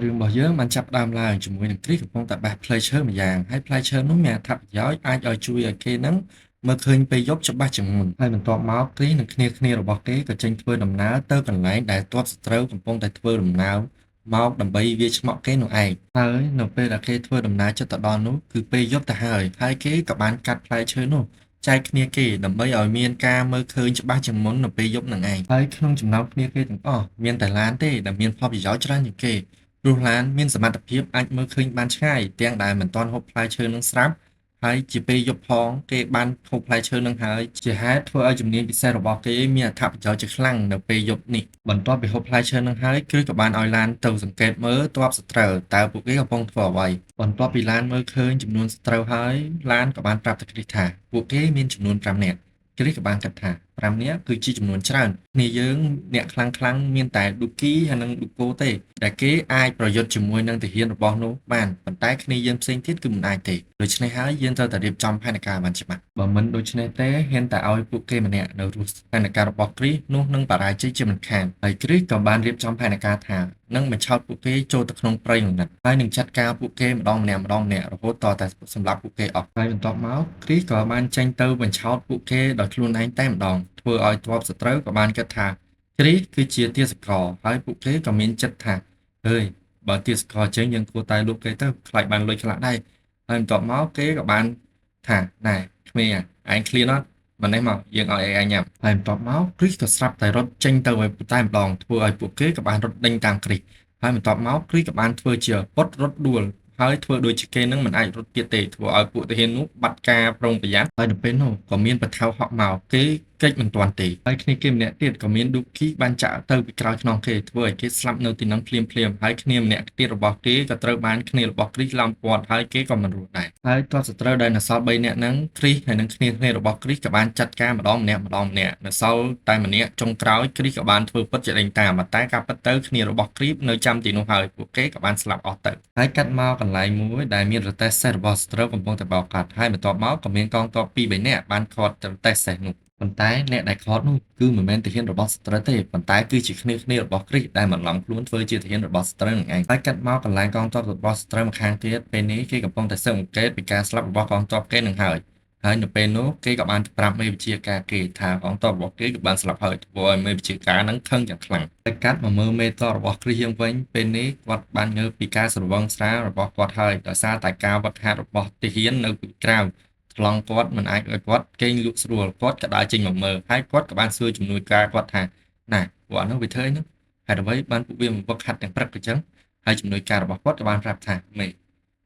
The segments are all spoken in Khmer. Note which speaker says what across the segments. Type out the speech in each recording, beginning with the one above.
Speaker 1: រឿងរបស់យើងបានចាប់ផ្ដើមឡើងជាមួយនឹងគ្រីសកំពុងតែបេះផ្លែឈើម្យ៉ាងហើយផ្លែឈើនោះមានអត្ថប្រយោជន៍អាចឲ្យជួយឲ្យគេនឹងមើលឃើញពេលយប់ច្បាស់ជាងមុនហើយបន្ទាប់មកគ្រីសនិងគ្នារបស់គេក៏ចេញធ្វើដំណើរទៅកន្លែងដែលទ័ពសត្រូវកំពុងតែធ្វើដំណើរមកដើម្បីវាយឆ្មក់គេនោះឯងហើយនៅពេលដែលគេធ្វើដំណើរជិតទៅដល់នោះគឺពេលយប់ទៅហើយគេក៏បានកាត់ផ្លែឈើនោះចែកគ្នាគេដើម្បីឲ្យមានការមើលឃើញច្បាស់ជាងមុននៅពេលយប់នឹងឯងហើយក្នុងចំណោមគ្នាគេទាំងអស់មានតែឡានទេដែលមានផលប្រយោជន៍ច្រើនជាងគេព្រោះឡានមានសមត្ថភាពអាចមើលឃើញបានឆ្ងាយទាំងដែលមិនទាន់ហូបផ្លែឈើនឹងស្រាប់ហើយជាពេលយប់ផងគេបានហូបផ្លែឈើនឹងហើយជាហេតុធ្វើឲ្យជំនាញពិសេសរបស់គេមានអត្ថប្រយោជន៍ជាខ្លាំងនៅពេលយប់នេះបន្ទាប់ពីហូបផ្លែឈើនឹងហើយគឺក៏បានឲ្យឡានទៅសង្កេតមើលទ័ពសត្រូវតើពួកគេកំពុងធ្វើអ្វីបន្ទាប់ពីឡានមើលឃើញចំនួនសត្រូវហើយឡានក៏បានប្រាប់ទៅគ្រីសថាពួកគេមានចំនួន5នាក់គ្រីសក៏បានគិតថា5នាក់គឺជាចំនួនច្រើនគ្នាយើងអ្នកខ្លាំងមានតែឌូគីហើយនិងឌូកូទេដែលគេអាចប្រយុទ្ធជាមួយនឹងទាហានរបស់នោះបានប៉ុន្តែគ្នាយើងផ្សេងទៀតគឺមិនអាចទេដូច្នេះហើយយើងត្រូវតែរៀបចំផែនការបានច្បាស់បើមិនដូច្នេះទេហ៊ានតែឲ្យពួកគេម្នាក់នៅរស់ផែនការរបស់គ្រីសនោះនឹងបរាជ័យជាមិនខានហើយគ្រីសក៏បានរៀបចំផែនការថានឹងបញ្ឆោតពួកគេចូលទៅក្នុងព្រៃនោះហើយនឹងចាត់ការពួកគេម្ដងម្នាក់រហូតតតែសម្រាប់ពួកគេអស់ហើយបន្ទាប់មកគ្រីសក៏បានចេញទៅបញ្ឆោតពួកគេដោយខ្លួនឯងតែម្ដងធ្វើឲ្យទ័ពសត្រូវក៏បានគិតថាគ្រីសគឺជាទាសករហើយពួកគេក៏មានចិត្តថាអើយបើទាសករចេញយើងគួរតែលុបគេទៅខ្លាចបានលុយខ្លះដែរហើយបន្ទាប់មកគេក៏បានថាណែក្មេងឯងឃ្លានអត់មិននេះមកយើងឲ្យឯងញ៉ាំហើយបន្ទាប់មកគ្រីសក៏ស្រាប់តែរត់ចេញទៅឲ្យតែម្ដងធ្វើឲ្យពួកគេក៏បានរត់ដេញតាមគ្រីសហើយបន្ទាប់មកគ្រីសក៏បានធ្វើជាពុតរត់ដួលហើយធ្វើដូចជាគេនឹងមិនអាចរត់ទៀតទេធ្វើឲ្យពួកទាហាននោះបាត់ការប្រុងប្រយ័ត្នហើយនៅពេលនោះក៏មានបថៅហក់មកគេកិច្ចមិនទាន់ទេហើយគ្នាគេម្នាក់ទៀតក៏មានឌូគីបានចាក់ទៅពីក្រោយខ្នងគេធ្វើឲ្យគេស្លាប់នៅទីនោះភ្លាមហើយគ្នាម្នាក់ទៀតរបស់គេក៏ត្រូវបានគ្នារបស់គ្រីសឡោមព័ទ្ធហើយគេក៏មិនរស់ដែរហើយទ័ពសត្រូវដែលនៅសល់3នាក់ហ្នឹងគ្រីសហើយនឹងគ្នារបស់គ្រីសក៏បានចាត់ការម្ដងម្នាក់នៅសល់តែម្នាក់ចុងក្រោយគ្រីសក៏បានធ្វើពិតជាដេញតាមតែការពិតទៅគ្នារបស់គ្រីសនៅចាំទីនោះហើយពួកគេក៏បានស្លាប់អស់ទៅហើយកាត់មកកន្លែងមួយដែលមានរទេះសេះរបស់សត្រូវកំពុងតែបោកកាត់ហើយបន្ទាប់មកក៏មានកងទ័ព2-3នាក់បានខាត់រទេះសេះនោះប៉ុន្តែអ្នកដែលខត់នោះគឺមិនមែនទាហានរបស់សត្រូវទេប៉ុន្តែគឺជាគ្នារបស់គ្រីសដែលបន្លំខ្លួនធ្វើជាទាហានរបស់សត្រូវនឹងឯងហើយកាត់មកកន្លែងកងទ័ពរបស់សត្រូវម្ខាងទៀតពេលនេះគេកំពុងតែស៊ើបអង្កេតពីការស្លាប់របស់កងទ័ពគេនឹងហើយនៅពេលនោះគេក៏បានប្រាប់មេវិជាការគេថាកងទ័ពរបស់គេក៏បានស្លាប់ហើយធ្វើឲ្យមេវិជាការនឹងខឹងយ៉ាងខ្លាំងតែកាត់មកមើលមេទ័ពរបស់គ្រីសយើងវិញពេលនេះគាត់បានងើបពីការស្រវឹងស្រាលរបស់គាត់ហើយដោយសារតែការវឹកហាត់របស់ទាហាននៅពីក្រៅថ្លង់គាត់មិនអាចឲ្យគាត់គេងលក់ស្រួលគាត់ក៏ដើរចេញមកមើលហើយគាត់ក៏បានសួរជំនួយការគាត់ថាណាពួកនោះវាធ្វើអីនោះហេតុអ្វីបានពួកវាមកវឹកហាត់ទាំងព្រឹកអញ្ចឹងហើយជំនួយការរបស់គាត់ក៏បានប្រាប់ថាមេ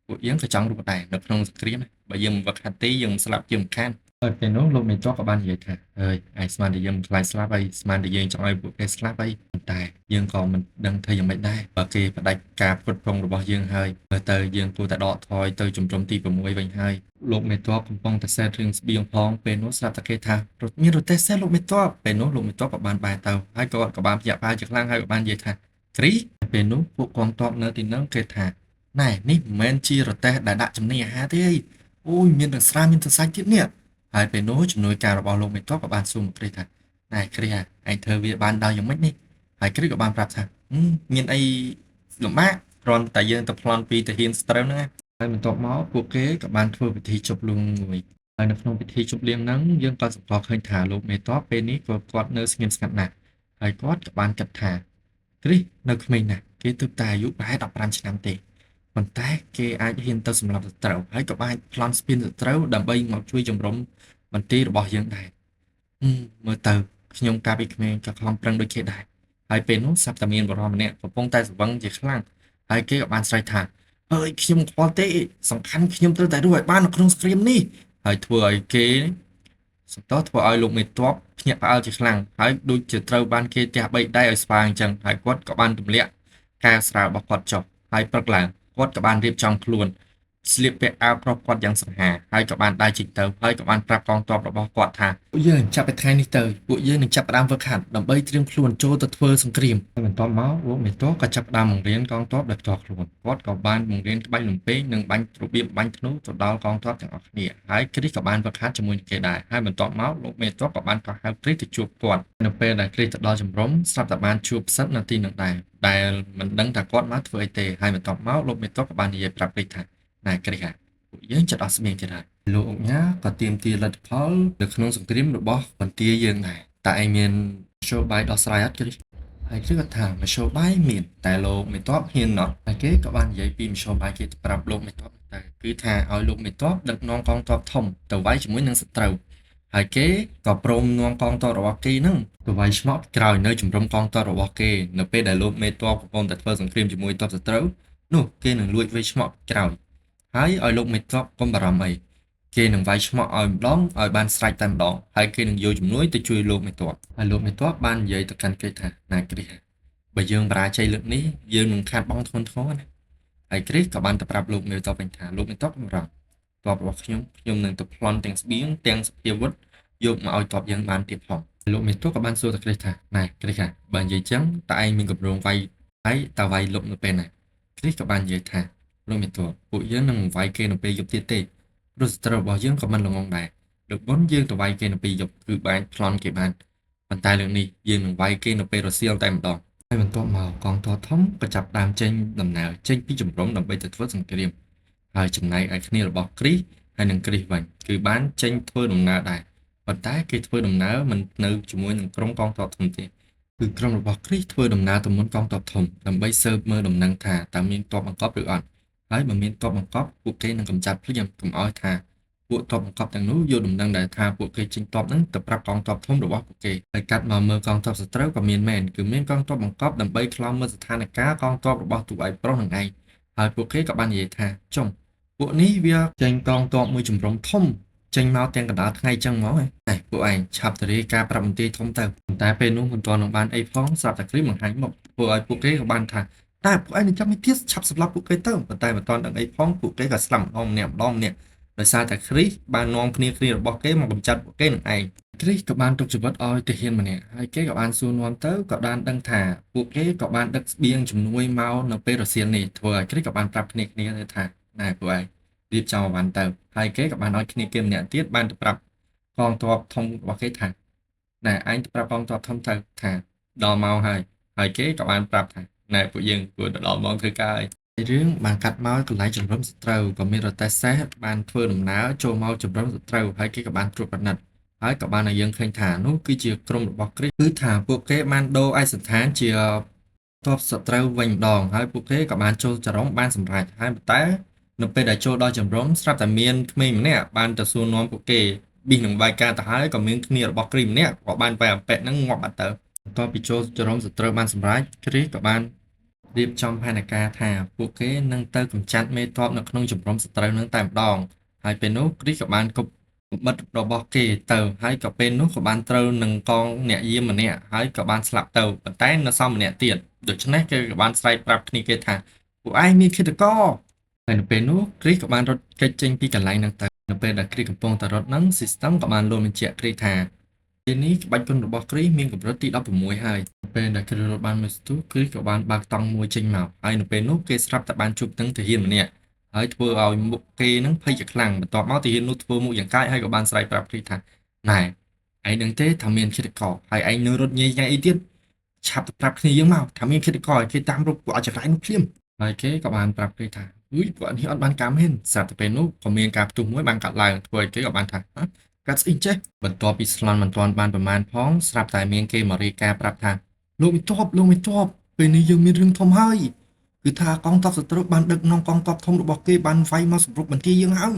Speaker 1: ពួកយើងក៏ចង់រស់ដែរនៅក្នុងសង្គ្រាមបើយើងមិនវឹកហាត់ទេយើងមិនស្លាប់ជាមិនខានហើយពេលនោះលោកមេទ័ពក៏បាននិយាយថាអើយឯងស្មានតែយើងមិនខ្លាចស្លាប់ហើយស្មានតែយើងចង់ឲ្យពួកគេស្លាប់ហើយតែយើងក៏មិនដឹងធ្វើយ៉ាងម៉េចដែរបើគេផ្ដាច់ការផ្គត់ផ្គង់របស់យើងហើយមើលទៅយើងគួរតែដកថយទៅជំរំទី6វិញហើយលោកមេទ័ពកំពុងតែសេតរឿងស្បៀងផងពេលនោះស្រាប់តែគេថាមានរទេះសេះលោកមេទ័ពពេលនោះលោកមេទ័ពក៏បានបែរទៅហើយគាត់ក៏បានភ្ញាក់ផ្អើលជាខ្លាំងហើយក៏បាននិយាយថាគ្រីពេលនោះពួកកងទ័ពនៅទីនោះគេថាណែនេះមិនមែនជារទេះដែលដាក់ចំណីអាហារទេអូយមានទាំងស្រាមានទាំងសាច់ទៀតនេះហើយពេលនោះជំនួយការរបស់លោកមេទ័ពក៏បានសួរមកគ្រីសថាណែគ្រីសឯងធ្វើវាបានដល់យ៉ាងម៉េចនេះហើយគ្រីសក៏បានប្រាប់ថាមានអីលំបាកគ្រាន់តែយើងទៅប្លន់ពីទាហានស្ត្រូវហ្នឹងហើយបន្ទាប់មកពួកគេក៏បានធ្វើពិធីជប់លៀងមួយហើយនៅក្នុងពិធីជប់លៀងហ្នឹងយើងក៏សង្កល់ឃើញថាលោកមេទ័ពពេលនេះក៏គាត់នៅស្ងៀមស្ងាត់ណាស់ហើយគាត់ក៏បានគិតថាគ្រីសនៅក្មេងណាស់គេទើបតែអាយុប្រហែល15ឆ្នាំទេប៉ុន្តែគេអាចហ៊ានទៅសម្លាប់សត្រូវហើយក៏បានប្លន់ស្ពានសត្រូវដើម្បីមកជួយជំរុំមន្ទីររបស់យើងដែរមើលទៅខ្ញុំកាលពីក្មេងក៏ខំប្រឹងដូចគេដែរហើយពេលនោះស្រាប់តែមានបរិមម្នាក់កំពុងតែស្វឹងជាខ្លាំងហើយគេក៏បានស្រែកថាអើយខ្ញុំខ្វល់ទេសំខាន់ខ្ញុំត្រូវតែរស់ឲ្យបាននៅក្នុងសង្គ្រាមនេះហើយធ្វើឲ្យគេសន្តោសធ្វើឲ្យលោកមេទ័ពភ្ញាក់ផ្អើលជាខ្លាំងហើយដូចជាត្រូវបានគេទះបីដៃឲ្យស្វាអញ្ចឹងហើយគាត់ក៏បានទម្លាក់ការស្រាលរបស់គាត់ចុះហើយព្រឹកឡើងគាត់ក៏បានរៀបចំខ្លួន ស្លៀកពាក់អាវក្រោះគាត់យ៉ាងសង្ហាហើយក៏បានដើរចេញទៅហើយក៏បានប្រាប់កងទ័ពរបស់គាត់ថាពួកយើងចាប់ពីថ្ងៃនេះទៅពួកយើងនឹងចាប់ផ្ដើមហ្វឹកហាត់ដើម្បីត្រៀមខ្លួនចូលទៅធ្វើសង្គ្រាមហើយបន្ទាប់មកលោកមេទ័ពក៏ចាប់ផ្ដើមបង្រៀនកងទ័ពដោយផ្ទាល់ខ្លួនគាត់ក៏បានបង្រៀនក្បាច់លំពេងនិងបាញ់របៀបបាញ់ធ្នូទៅដល់កងទ័ពទាំងអស់គ្នាហើយគ្រីសក៏បានហ្វឹកហាត់ជាមួយនឹងគេដែរហើយបន្ទាប់មកលោកមេទ័ពក៏បានប្រហៅគ្រីសទៅជួបគាត់នៅពេលដែលគ្រីសទៅដល់ជំរំស្រាប់តែបានជួបផ្សិតនៅទីនោះដែរដែលមិនដឹងថាគាត់មកធ្វើអីទេហើយបន្ទាប់មកលោកមេទ័ពក៏បាននិយាយប្រាប់គ្រីសថាណែគ្រីសពួកយើងចិត្តអស់ស្មៀងទៀតហើយលោកអុកញ៉ាក៏ទាមទារលទ្ធផលនៅក្នុងសង្គ្រាមរបស់បន្ទាយយើងដែរតើឯងមានមធ្យោបាយដោះស្រាយអត់គ្រីសហើយគ្រីសក៏ថាមធ្យោបាយមានតែលោកមេទ័ពហ៊ានអត់ហើយគេក៏បាននិយាយពីមធ្យោបាយគេទៅប្រាប់លោកមេទ័ពតែគឺថាឲ្យលោកមេទ័ពដឹកនាំកងទ័ពធំទៅវាយជាមួយនឹងសត្រូវហើយគេក៏ព្រមនាំកងទ័ពរបស់គេនឹងទៅវាយឆ្មក់ក្រោយនៅជំរំកងទ័ពរបស់គេនៅពេលដែលលោកមេទ័ពកំពុងតែធ្វើសង្គ្រាមជាមួយទ័ពសត្រូវនោះគេនឹងលួចវាយឆ្មក់ក្រោយហើយឲ្យលោកមេទ័ពកុំបារម្ភអីគេនឹងវាយឆ្មក់ឲ្យម្ដងឲ្យបានស្រេចតែម្ដងហើយគេនឹងយកជំនួយទៅជួយលោកមេទ័ពហើយលោកមេទ័ពបាននិយាយទៅកាន់គេថាណាគ្រីសបើយើងបរាជ័យលើកនេះយើងនឹងខាតបង់ធ្ងន់ធ្ងរណាហើយគ្រីសក៏បានទៅប្រាប់លោកមេទ័ពវិញថាលោកមេទ័ពកម្រងទ័ពរបស់ខ្ញុំនឹងទៅប្លន់ទាំងស្បៀងទាំងសភាវុធយកមកឲ្យទ័ពយើងបានទៀតផងលោកមេទ័ពក៏បានសួរទៅគ្រីសថាណែគ្រីសបើនិយាយចឹងតើឯងមានកម្រងវាយហើយតើវាយលុបនៅពេលណាគ្រីសក៏បាននិយាយថាលោកមេទ័ពពួកយើងនឹងវាយគេនៅពេលយប់ទៀតទេព្រោះសត្រូវរបស់យើងក៏មិនល្ងងដែរលើកមុនយើងទៅវាយគេនៅពេលយប់គឺបានប្លន់គេបានប៉ុន្តែលើកនេះយើងនឹងវាយគេនៅពេលរសៀលតែម្ដងហើយបន្ទាប់មកកងទ័ពធំក៏ចាប់ដើមចេញដំណើរចេញពីជំរំដើម្បីទៅធ្វើសង្គ្រាមហើយចំណែកឯគ្នារបស់គ្រីសហើយនឹងគ្រីសវិញគឺបានចេញធ្វើដំណើរដែរប៉ុន្តែគេធ្វើដំណើរមិននៅជាមួយនឹងក្រុមកងទ័ពធំទេគឺក្រុមរបស់គ្រីសធ្វើដំណើរទៅមុនកងទ័ពធំដើម្បីស៊ើបមើលដំណឹងថាតើមានទ័ពបង្កប់ឬអត់ហើយបើមានទ័ពបង្កប់ពួកគេនឹងកម្ចាត់ភ្លាមកុំឲ្យថាពួកទ័ពបង្កប់ទាំងនោះយកដំណឹងដែលថាពួកគេចេញទ័ពហ្នឹងទៅប្រាប់កងទ័ពធំរបស់ពួកគេហើយកាត់មកមើលកងទ័ពសត្រូវក៏មានមែនគឺមានកងទ័ពបង្កប់ដើម្បីខ្លំមើលស្ថានភាពកងទ័ពរបស់ទូឯប្រុសនឹងឯងហើយពួកគេក៏បាននិយាយថាចុំពួកនេះវាចេញកងទ័ពមួយជំរំធំចេញមកទាំងកណ្ដាលថ្ងៃចឹងហ្មងហ៎ពួកឯងឆាប់ទៅរាយការណ៍ប្រាប់មន្ត្រីធំទៅប៉ុន្តែពេលនោះមិនទាន់នឹងបានអីផងស្រាប់តែគ្រីសបង្ហាញមកធ្វើឲ្យពួកគេក៏បានថាតែពួកឯងនឹងចាំមិនទៀតឆាប់សម្លាប់ពួកគេទៅប៉ុន្តែមិនទាន់ដឹងអីផងពួកគេក៏ស្លាប់ម្ដងម្នាក់ដោយសារតែគ្រីសបាននាំគ្នារបស់គេមកកម្ចាត់ពួកគេនឹងឯងគ្រីសក៏បានទុកជីវិតឲ្យទាហានម្នាក់ហើយគេក៏បានសួរនាំទៅក៏បានដឹងថាពួកគេក៏បានដឹកស្បៀងជំនួយមកនៅពេលរសៀលនេះធ្វើឲ្យគ្រីសក៏បានប្រាប់គ្នាទៅថាណែពួកឯងរៀបចំឲ្យបានទៅហើយគេក៏បានឲ្យគ្នាគេម្នាក់ទៀតបានទៅប្រាប់កងទ័ពធំរបស់គេថាណែឯងទៅប្រាប់កងទ័ពធំទៅថាដល់ម៉ោងហើយគេក៏បានប្រាប់ថាណែពួកយើងគួរទៅដល់ម៉ោងធ្វើការហើយរឿងបានកាត់មកកន្លែងជំរំសត្រូវក៏មានរទេះសេះបានធ្វើដំណើរចូលមកជំរំសត្រូវហើយគេក៏បានត្រួតពិនិត្យហើយក៏បានឲ្យយើងឃើញថានោះគឺជាក្រុមរបស់គ្រីសគឺថាពួកគេបានដូរឯកសណ្ឋានជាទ័ពសត្រូវវិញម្ដងហើយពួកគេក៏បានចូលចរំបានសម្រេចហើយប៉ុន្តែនៅពេលដែលចូលដល់ជំរំស្រាប់តែមានក្មេងម្នាក់បានទៅសួរនាំពួកគេប៊ីសនឹងបាយការទៅហើយក៏មានគ្នារបស់គ្រីសម្នាក់ក៏បានបែរអប៉ែហ្នឹងងាប់បាត់ទៅបន្ទាប់ពីចូលចរំសត្រូវបានសម្រេចគ្រីសក៏បានរៀបចំផែនការថាពួកគេនឹងទៅកម្ចាត់មេទ័ពនៅក្នុងជំរំសត្រូវនឹងតែម្ដងហើយពេលនោះគ្រីសក៏បានគប់បិទរបស់គេទៅហើយក៏ពេលនោះក៏បានត្រូវនឹងកងអ្នកយាមម្នាក់ហើយក៏បានស្លាប់ទៅប៉ុន្តែនៅសមម្នាក់ទៀតដូច្នេះគេក៏បានស្រែកប្រាប់គ្នាគេថាពួកឯងមានឃាតករហើយនៅពេលនោះគ្រីសក៏បានរត់គេចចេញពីកន្លែងហ្នឹងទៅនៅពេលដែលគ្រីសកំពុងតែរត់ហ្នឹង System ក៏បានលោបញ្ជាក់គ្រីសថាពេលនេះក្បាច់គុណរបស់គ្រីសមានកម្រិតទី16ហើយពេលដែលគ្រីសរត់បានមួយស្ទុះគ្រីសក៏បានបើកតង់មួយចេញមកហើយនៅពេលនោះគេស្រាប់តែបានជួបនឹងទាហានម្នាក់ហើយធ្វើឲ្យមុខគេនឹងភ័យជាខ្លាំងបន្ទាប់មកទាហាននោះធ្វើមុខយ៉ាងកាចហើយក៏បានស្រែកប្រាប់គ្រីសថាណែឯងដឹងទេថាមានឃាតករហើយឯងនៅរត់ញ៉ៃអីទៀតឆាប់ទៅប្រាប់គ្នាយើងមកថាមានឃាតករគេតាមរកពួកអចរាយនោះភ្លាមហើយគេក៏បានប្រាប់គ្រីសថាអុយពួកនេះអត់បានការមែនស្រាប់តែពេលនោះក៏មានការផ្ទុះមួយបានកាត់ឡើងធ្វើឲ្យគេក៏បានថាកាត់ស្អីចេះបន្ទាប់ពីស្លន់មិនទាន់បានប្រមាណផងស្រាប់តែមានគេមករាយការណ៍ប្រាប់ថាលោកមេទ័ពពេលនេះយើងមានរឿងធំហើយគឺថាកងទ័ពសត្រូវបានដឹកនាំកងទ័ពធំរបស់គេបានវាយមកសម្រុកបន្ទាយយើងហើ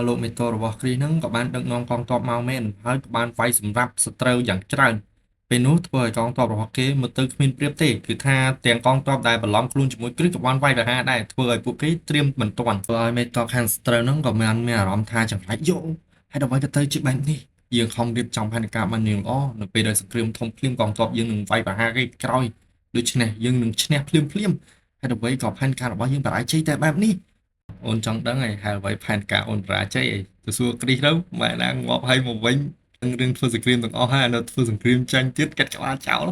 Speaker 1: យលោកមេទ័ពរបស់គ្រីសហ្នឹងក៏បានដឹកនាំកងទ័ពមកមែនហើយក៏បានវាយសម្រាប់សត្រូវយ៉ាងច្រើនពេលនោះធ្វើឲ្យកងទ័ពរបស់គេមើលទៅគ្មានប្រៀបទេគឺថាទាំងកងទ័ពដែលបន្លំខ្លួនជាមួយគ្រីសក៏បានវាយប្រហារដែរធ្វើឲ្យពួកគេត្រៀមមិនទាន់ធ្វើឲ្យមេទ័ពខាងសត្រូវហ្នឹងក៏មានអារម្មណ៍ថាចង្រៃយកហើយដើម្បីទៅជាបែបនេះយើងខំរៀបចំផែនការបានយ៉ាងល្អនៅពេលដែលសង្គ្រាមធំភ្លាមកងទ័ពយើងនឹងវាយប្រហារគេក្រោយដូច្នេះយើងនឹងឈ្នះភ្លាមហើយដើម្បីក៏ផែនការរបស់យើងបរាជ័យតែបែបនេះព អូនចង់ដឹងហើយហើយអ្វីផែនការអូនបរាជ័យអីទៅសួរគ្រីសទៅម៉ែណាងាប់ឲ្យមកវិញនឹងរឿងធ្វើសង្គ្រាមទាំងអស់ហើយអានៅធ្វើសង្គ្រាមចាញ់ទៀតកាត់ក្បាលចោល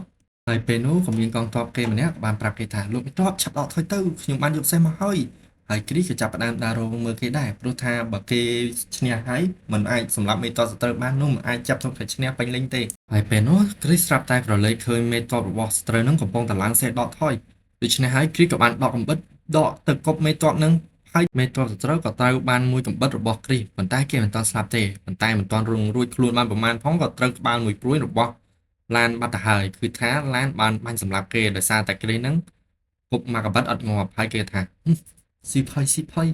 Speaker 1: ហើយពេលនោះក៏មានកងទ័ពគេម្នាក់ក៏បានប្រាប់គេថាលោកមេទ័ពឆាប់ដកថយទៅខ្ញុំបានយកសេះមកហើយគ្រីសក៏ចាប់ផ្ដើមដើររងមើលគេដែរព្រោះថាបើគេឈ្នះហើយมันអាចសម្រាប់មេទ័ពសត្រូវបាននោះมันអាចចាប់ទុកថាឈ្នះពេញលេញទេហើយពេលនោះគ្រីសស្រាប់តែក្រឡេកឃើញមេទ័ពរបស់សត្រូវនឹងកំពុងតែឡើងសេះដកថយដូច្នេះហើយគ្រីសក៏បានដកកំបិតដកទៅគប់មេទ័ពនឹងហើយមេទ័ពសត្រូវក៏ត្រូវបានមួយកំបិតរបស់គ្រីសប៉ុន្តែគេមិនទាន់ស្លាប់ទេប៉ុន្តែមិនទាន់រងរួចខ្លួនបានប្រមាណផងក៏ត្រូវក្បាលមួយព្រួយរបស់ឡានបាត់ទៅហើយគឺថាឡានបានបាញ់សម្លាប់គេដោយសារតែគ្រីសនឹងគប់មកកំបិតអត់ងាប់ហើយគេថាស៊ីផុយ